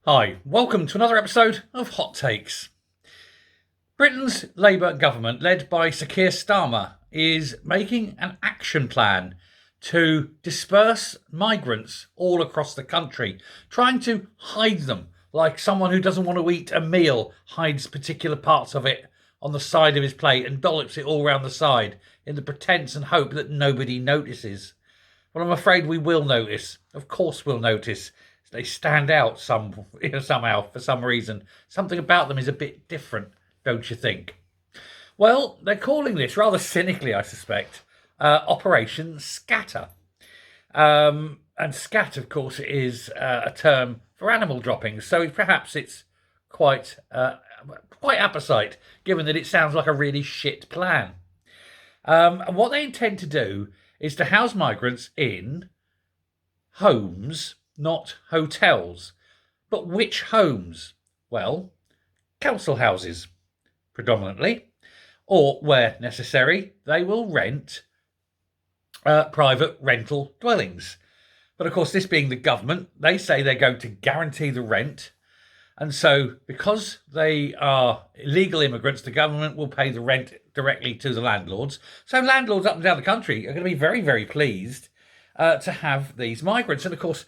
Hi, welcome to another episode of Hot Takes. Britain's Labour government, led by Sir Keir Starmer, is making an action plan to disperse migrants all across the country, trying to hide them like someone who doesn't want to eat a meal hides particular parts of it on the side of his plate and dollops it all round the side in the pretense and hope that nobody notices. Well, I'm afraid we will notice. Of course we'll notice. They stand out somehow for some reason. Something about them is a bit different, don't you think? Well, they're calling this, rather cynically I suspect, Operation Scatter. And scat, of course, is a term for animal droppings, so perhaps it's quite apposite, given that it sounds like a really shit plan. And what they intend to do is to house migrants in homes, not hotels. But which homes? Well, council houses, predominantly, or where necessary, they will rent private rental dwellings. But of course, this being the government, they say they're going to guarantee the rent. And so, because they are illegal immigrants, the government will pay the rent directly to the landlords. So landlords up and down the country are going to be very, very pleased to have these migrants. And of course,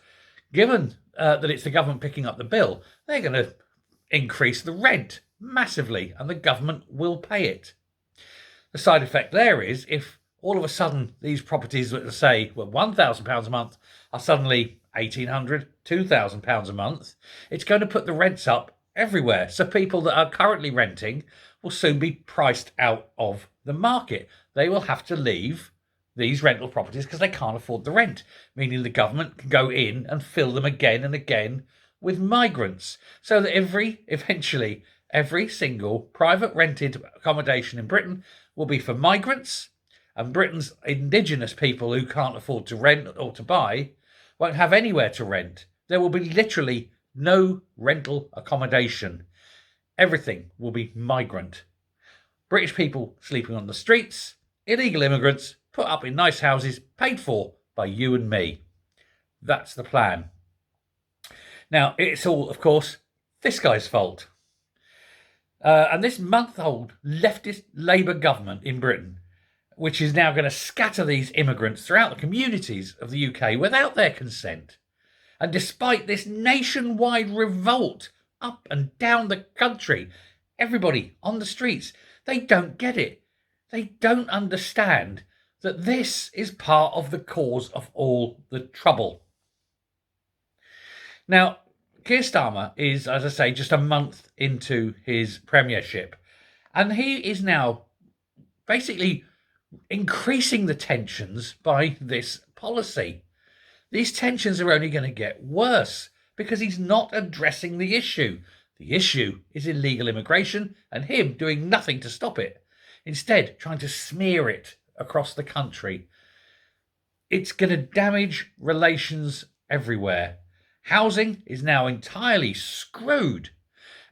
given that it's the government picking up the bill, they're going to increase the rent massively and the government will pay it. The side effect there is if all of a sudden these properties that say were £1,000 a month are suddenly £1,800, £2,000 a month, it's going to put the rents up everywhere. So people that are currently renting will soon be priced out of the market. They will have to leave these rental properties because they can't afford the rent, meaning the government can go in and fill them again and again with migrants, so that eventually every single private rented accommodation in Britain will be for migrants, and Britain's indigenous people who can't afford to rent or to buy won't have anywhere to rent. There will be literally no rental accommodation. Everything will be migrant. British people sleeping on the streets, illegal immigrants put up in nice houses paid for by you and me. That's the plan. Now, it's all, of course, this guy's fault. And this month-old leftist Labour government in Britain, which is now going to scatter these immigrants throughout the communities of the UK without their consent. And despite this nationwide revolt up and down the country, everybody on the streets, they don't get it. They don't understand that this is part of the cause of all the trouble. Now, Keir Starmer is, as I say, just a month into his premiership, and he is now basically increasing the tensions by this policy. These tensions are only going to get worse because he's not addressing the issue. The issue is illegal immigration and him doing nothing to stop it. Instead, trying to smear it across the country. It's going to damage relations everywhere. Housing is now entirely screwed.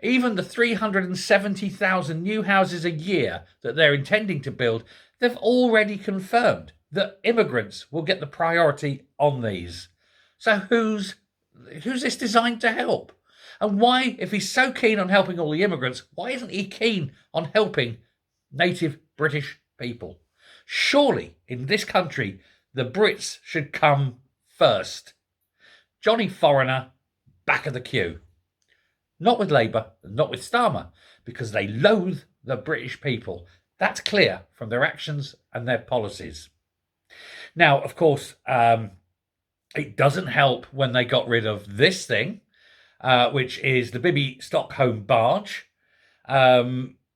Even the 370,000 new houses a year that they're intending to build, they've already confirmed that immigrants will get the priority on these. So who's this designed to help? And why, if he's so keen on helping all the immigrants, why isn't he keen on helping native British people? Surely, in this country, the Brits should come first. Johnny Foreigner, back of the queue. Not with Labour, not with Starmer, because they loathe the British people. That's clear from their actions and their policies. Now, of course, it doesn't help when they got rid of this thing, which is the BBY Barge.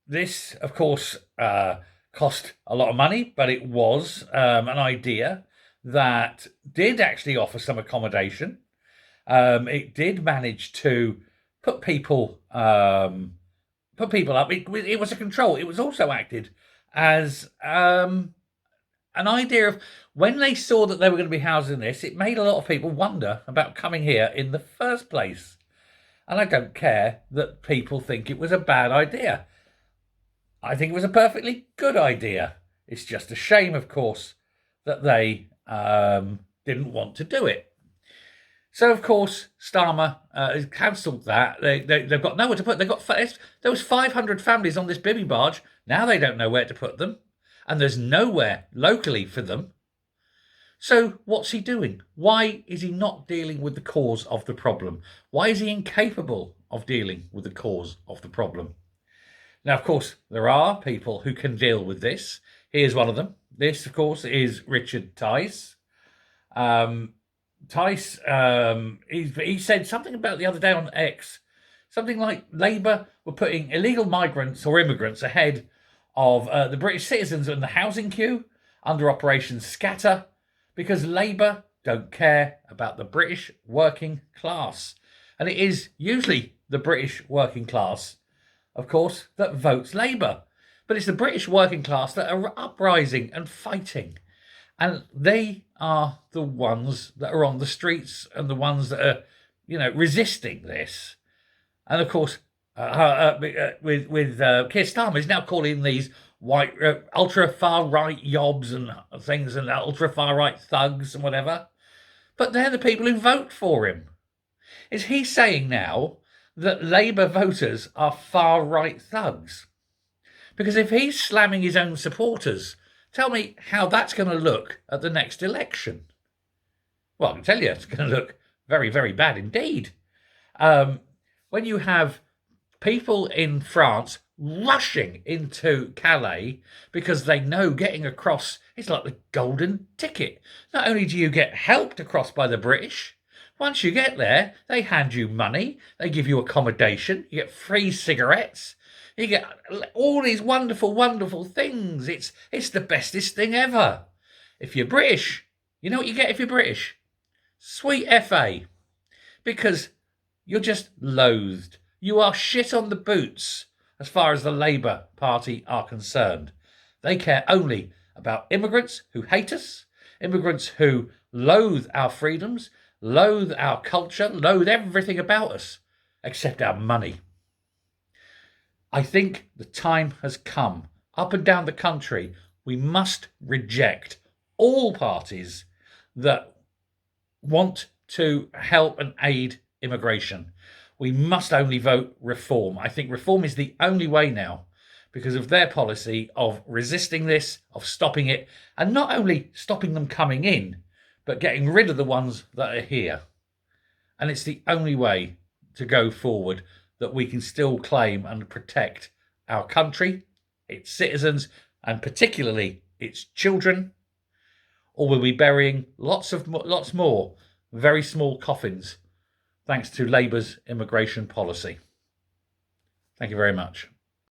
This, of course, cost a lot of money, but it was an idea that did actually offer some accommodation. It did manage to put people up. It was a control. It was also acted as an idea of when they saw that they were going to be housed in this, it made a lot of people wonder about coming here in the first place. And I don't care that people think it was a bad idea. I think it was a perfectly good idea. It's just a shame, of course, that they didn't want to do it. So, of course, Starmer has cancelled that. They've got nowhere to put. There was 500 families on this BBY barge. Now they don't know where to put them. And there's nowhere locally for them. So what's he doing? Why is he not dealing with the cause of the problem? Why is he incapable of dealing with the cause of the problem? Now, of course, there are people who can deal with this. Here's one of them. This, of course, is Richard Tice. Tice, he said something about the other day on X, something like Labour were putting illegal migrants or immigrants ahead of the British citizens in the housing queue under Operation Scatter because Labour don't care about the British working class. And it is usually the British working class, of course, that votes Labour. But it's the British working class that are uprising and fighting. And they are the ones that are on the streets and the ones that are, resisting this. And of course, with Keir Starmer is now calling these white ultra far right yobs and things and ultra far right thugs and whatever. But they're the people who vote for him. Is he saying now that Labour voters are far right thugs? Because if he's slamming his own supporters, tell me how that's going to look at the next election. Well, I can tell you it's going to look very, very bad indeed. When you have people in France rushing into Calais because they know getting across is like the golden ticket. Not only do you get helped across by the British, once you get there, they hand you money, they give you accommodation, you get free cigarettes, you get all these wonderful, wonderful things. It's the bestest thing ever. If you're British, you know what you get if you're British? Sweet FA. Because you're just loathed. You are shit on the boots as far as the Labour Party are concerned. They care only about immigrants who hate us, immigrants who loathe our freedoms, loathe our culture, loathe everything about us, except our money. I think the time has come. Up and down the country, we must reject all parties that want to help and aid immigration. We must only vote Reform. I think Reform is the only way now because of their policy of resisting this, of stopping it, and not only stopping them coming in, but getting rid of the ones that are here. And it's the only way to go forward that we can still claim and protect our country, its citizens, and particularly its children, or we'll be burying lots more very small coffins thanks to Labour's immigration policy. Thank you very much.